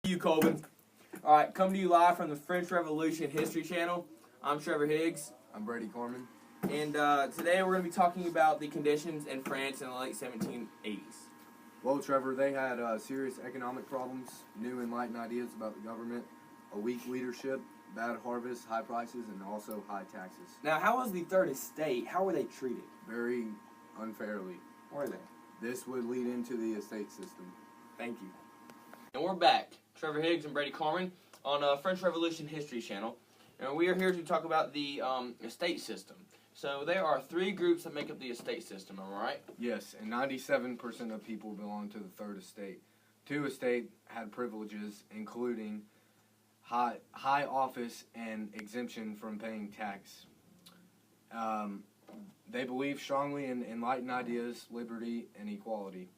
You, Colvin. Alright, coming to you live from the French Revolution History Channel. I'm Trevor Higgs. I'm Brady. And today we're going to be talking about the conditions in France in the late 1780s. Well, Trevor, they had serious economic problems, new enlightened ideas about the government, a weak leadership, bad harvests, high prices, and also high taxes. Now, how was the Third Estate? How were they treated? Very unfairly. Were they? This would lead into the estate system. Thank you. And we're back, Trevor Higgs and Brady Carmen, on French Revolution History Channel. And we are here to talk about the estate system. So there are three groups that make up the estate system, am I right? Yes, and 97% of people belong to the Third Estate. Two estate had privileges, including high office and exemption from paying tax. They believed strongly in enlightened ideas, liberty, and equality.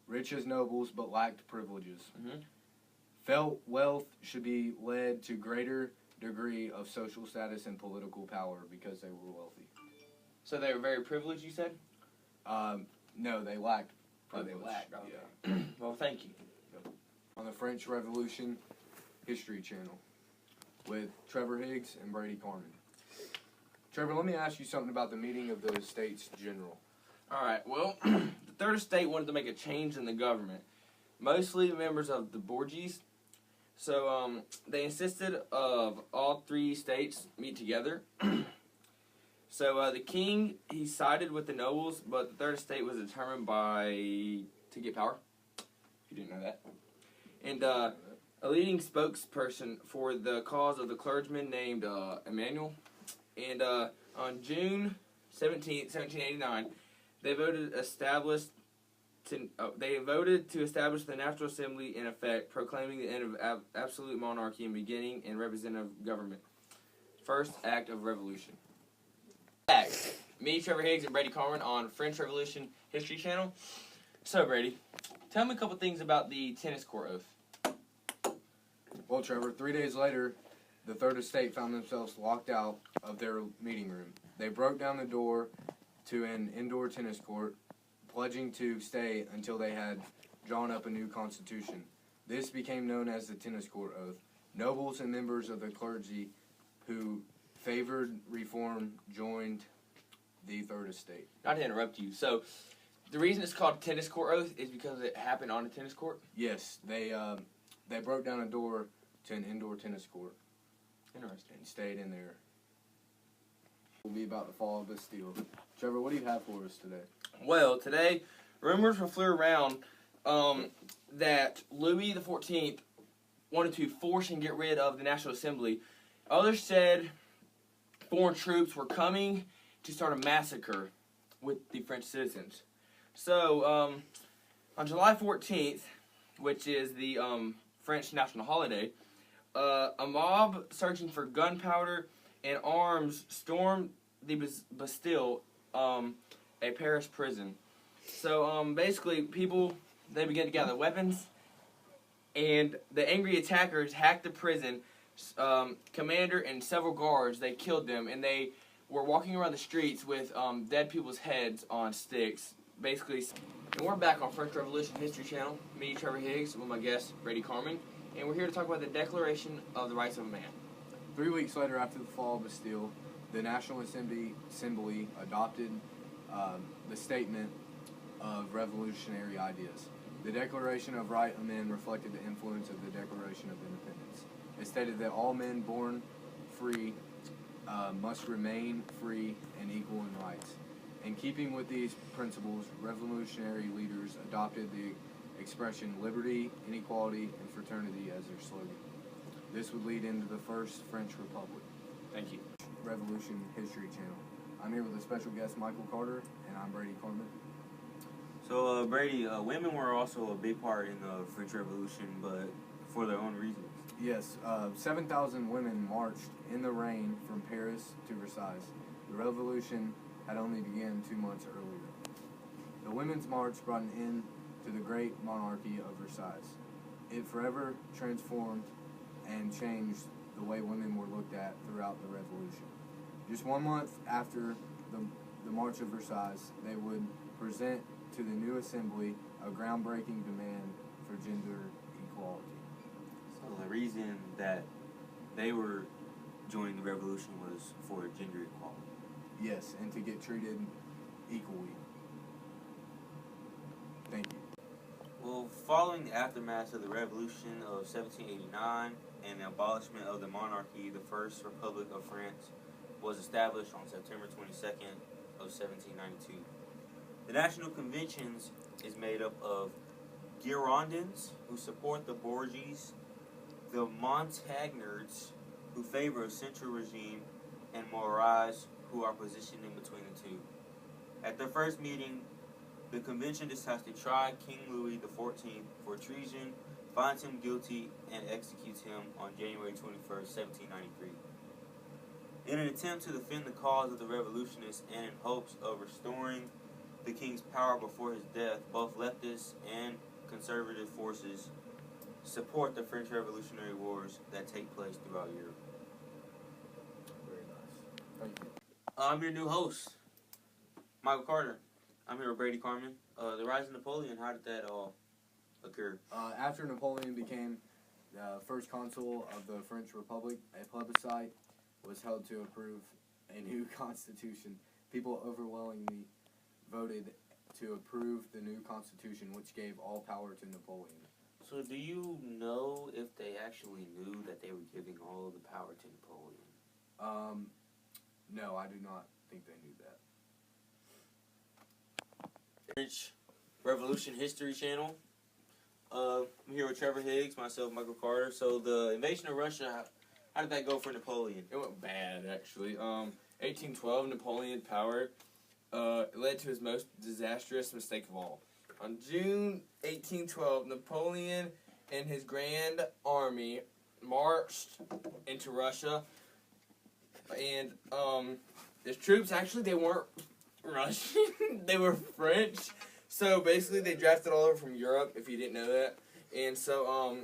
Rich as nobles, but lacked privileges. Mm-hmm. Felt wealth should be led to greater degree of social status and political power because they were wealthy. So they were very privileged, you said? No, they lacked Oh, privilege. they lacked, okay. Yeah. Well, thank you. On the French Revolution History Channel with Trevor Higgs and Brady Carmen. Trevor, let me ask you something about the meeting of the Estates General. Alright, well, the Third Estate wanted to make a change in the government. Mostly members of the bourgeois. So they insisted of all three states meet together. So the king, he sided with the nobles, but the Third Estate was determined to get power. If you didn't know that. And a leading spokesperson for the cause of the clergyman named Emmanuel. And on June 17th, 1789, they voted to establish the National Assembly in effect, proclaiming the end of absolute monarchy and beginning in representative government. First act of revolution. Me, Trevor Higgs, and Brady Carmen on French Revolution History Channel. So, Brady, tell me a couple things about the tennis court oath. Well, Trevor, 3 days later, the Third Estate found themselves locked out of their meeting room. They broke down the door to an indoor tennis court, pledging to stay until they had drawn up a new constitution. This became known as the tennis court oath. Nobles and members of the clergy who favored reform joined the Third Estate. Not to interrupt you. So, the reason it's called tennis court oath is because it happened on a tennis court? Yes, they broke down a door to an indoor tennis court. Interesting. And stayed in there. Will be about the fall of Bastille. Trevor, what do you have for us today? Well, today, rumors flew around that Louis XIV wanted to force and get rid of the National Assembly. Others said foreign troops were coming to start a massacre with the French citizens. So, on July 14th, which is the French national holiday, a mob searching for gunpowder and arms stormed the Bastille, a Paris prison. So basically, people, they began to gather weapons, and the angry attackers hacked the prison. Commander and several guards, they killed them, and they were walking around the streets with dead people's heads on sticks. Basically, and we're back on French Revolution History Channel. Me, Trevor Higgs, with my guest, Brady Carmen. And we're here to talk about the Declaration of the Rights of Man. 3 weeks later, after the fall of Bastille, the National Assembly adopted the statement of revolutionary ideas. The Declaration of Right of Man reflected the influence of the Declaration of Independence. It stated that all men born free must remain free and equal in rights. In keeping with these principles, revolutionary leaders adopted the expression liberty, inequality, and fraternity as their slogan. This would lead into the first French Republic. Thank you. Revolution History Channel. I'm here with a special guest, Michael Carter, and I'm Brady Carmen. So, Brady, women were also a big part in the French Revolution, but for their own reasons. Yes, 7,000 women marched in the rain from Paris to Versailles. The revolution had only begun 2 months earlier. The Women's March brought an end to the great monarchy of Versailles. It forever transformed and changed the way women were looked at throughout the revolution. Just 1 month after the March of Versailles, they would present to the new assembly a groundbreaking demand for gender equality. Sounds reason that they were joining the revolution was for gender equality. Yes, and to get treated equally. Thank you. Well, following the aftermath of the Revolution of 1789 and the abolishment of the monarchy, the First Republic of France was established on September 22nd of 1792. The National Conventions is made up of Girondins, who support the Borgies, the Montagnards, who favor a central regime, and Marais, who are positioned in between the two. At their first meeting, the convention decides to try King Louis XIV for treason, finds him guilty, and executes him on January 21st, 1793. In an attempt to defend the cause of the revolutionists and in hopes of restoring the king's power before his death, both leftist and conservative forces support the French Revolutionary Wars that take place throughout Europe. Very nice. Thank you. I'm your new host, Michael Carter. I'm here with Brady Carmen. The rise of Napoleon, how did that all occur? After Napoleon became the first consul of the French Republic, a plebiscite was held to approve a new constitution. People overwhelmingly voted to approve the new constitution, which gave all power to Napoleon. So do you know if they actually knew that they were giving all of the power to Napoleon? No, I do not think they knew that. French Revolution History Channel. I'm here with Trevor Higgs, myself, Michael Carter. So the invasion of Russia, how did that go for Napoleon? It went bad, actually. 1812, Napoleon's power led to his most disastrous mistake of all. On June 1812, Napoleon and his grand army marched into Russia, and his troops, actually, they weren't Russian, they were French. So basically, they drafted all over from Europe, if you didn't know that. And so,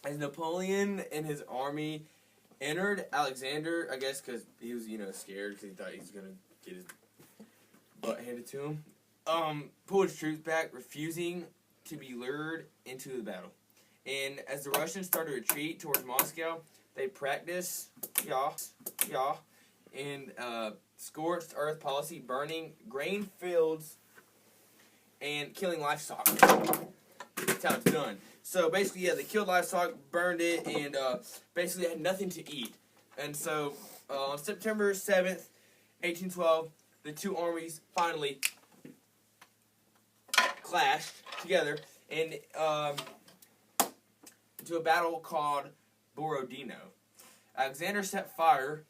as Napoleon and his army entered Alexander, I guess because he was, scared because he thought he was going to get his butt handed to him, pulled his troops back, refusing to be lured into the battle. And as the Russians started to retreat towards Moscow, they practiced, and scorched earth policy, burning grain fields and killing livestock. That's how it's done. So basically, they killed livestock, burned it, and basically had nothing to eat. And so on September 7th, 1812, the two armies finally clashed together and into a battle called Borodino. Alexander set fire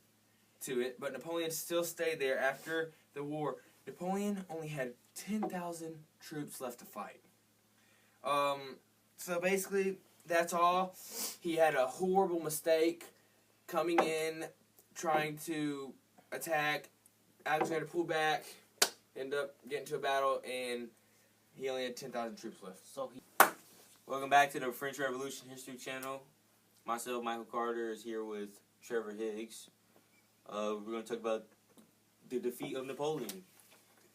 to it, but Napoleon still stayed there after the war. Napoleon only had 10,000 troops left to fight. So basically, that's all. He had a horrible mistake coming in, trying to attack. Alexander pulled back, ended up getting to a battle, and he only had 10,000 troops left. Welcome back to the French Revolution History Channel. Myself, Michael Carter, is here with Trevor Higgs. We're going to talk about the defeat of Napoleon.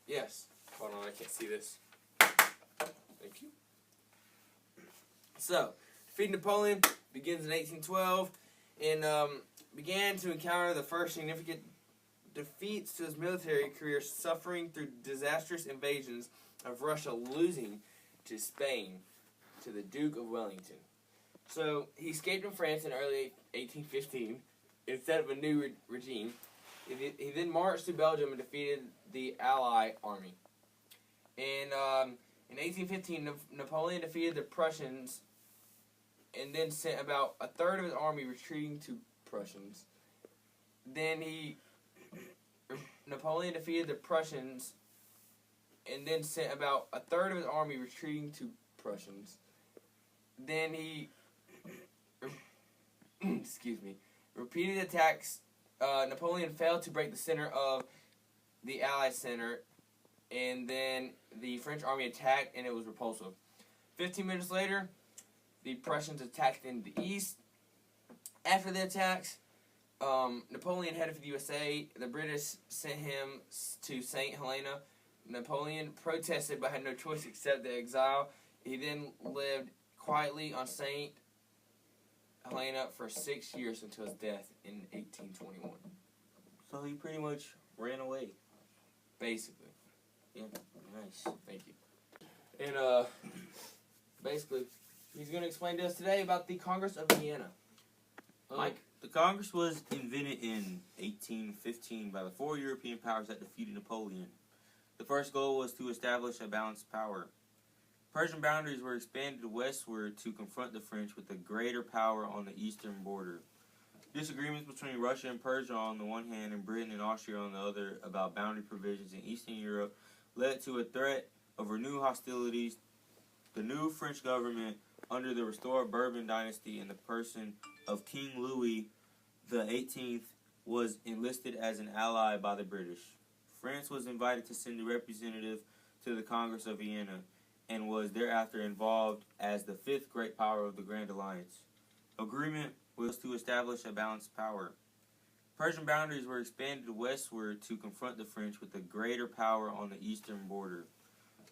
Yes. Hold on, I can't see this. Thank you. So, defeat Napoleon begins in 1812 and began to encounter the first significant defeats to his military career, suffering through disastrous invasions of Russia, losing to Spain, to the Duke of Wellington. So, he escaped from France in early 1815 instead of a new regime. He then marched to Belgium and defeated the Ally army. And in 1815, Napoleon defeated the Prussians and then sent about a third of his army retreating to Prussians. Then Napoleon defeated the Prussians and then sent about a third of his army retreating to Prussians. Then he repeated attacks. Napoleon failed to break the center of the Allied center, and then the French army attacked, and it was repulsive. 15 minutes later, the Prussians attacked in the east. After the attacks, Napoleon headed for the USA. The British sent him to St. Helena. Napoleon protested but had no choice except to exile. He then lived quietly on St. Helena laying up for 6 years until his death in 1821. So he pretty much ran away. Basically. Yeah, nice. Thank you. And basically, he's going to explain to us today about the Congress of Vienna. Mike, the Congress was invented in 1815 by the 4 European powers that defeated Napoleon. The first goal was to establish a balanced power. Persian boundaries were expanded westward to confront the French with a greater power on the eastern border. Disagreements between Russia and Persia on the one hand and Britain and Austria on the other about boundary provisions in Eastern Europe led to a threat of renewed hostilities. The new French government, under the restored Bourbon dynasty in the person of King Louis XVIII, was enlisted as an ally by the British. France was invited to send a representative to the Congress of Vienna and was thereafter involved as the fifth great power of the Grand Alliance. Agreement was to establish a balanced power. Persian boundaries were expanded westward to confront the French with a greater power on the eastern border.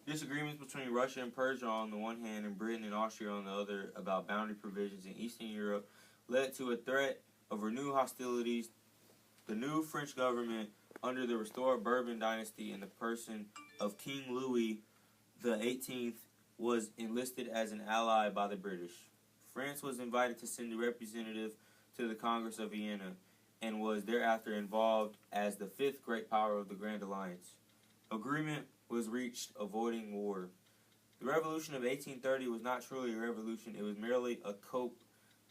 Disagreements between Russia and Persia on the one hand and Britain and Austria on the other about boundary provisions in Eastern Europe led to a threat of renewed hostilities. The new French government, under the restored Bourbon dynasty in the person of King Louis XVIII, was enlisted as an ally by the British. France was invited to send a representative to the Congress of Vienna and was thereafter involved as the fifth great power of the Grand Alliance. Agreement was reached avoiding war. The Revolution of 1830 was not truly a revolution, it was merely a cope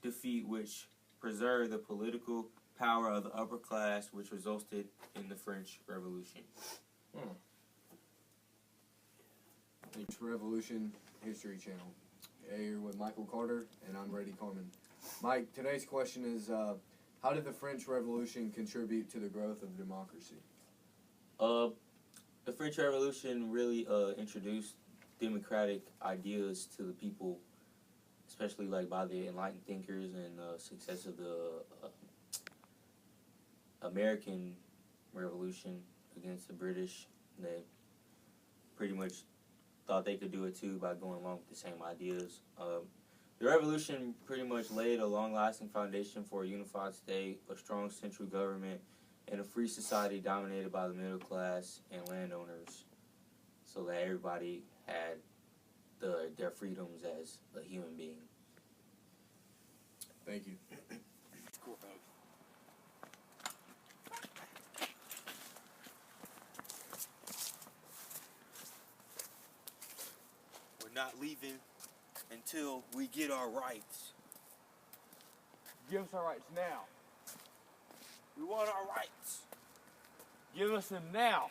defeat which preserved the political power of the upper class, which resulted in the French Revolution. It's Revolution History Channel. Here with Michael Carter, and I'm Brady Carmen. Mike, today's question is, how did the French Revolution contribute to the growth of democracy? The French Revolution really introduced democratic ideas to the people, especially like by the enlightened thinkers and success of the American Revolution against the British. They pretty much thought they could do it too by going along with the same ideas. The revolution pretty much laid a long-lasting foundation for a unified state, a strong central government, and a free society dominated by the middle class and landowners, so that everybody had their freedoms as a human being. Thank you. We're not leaving until we get our rights. Give us our rights now. We want our rights. Give us them now.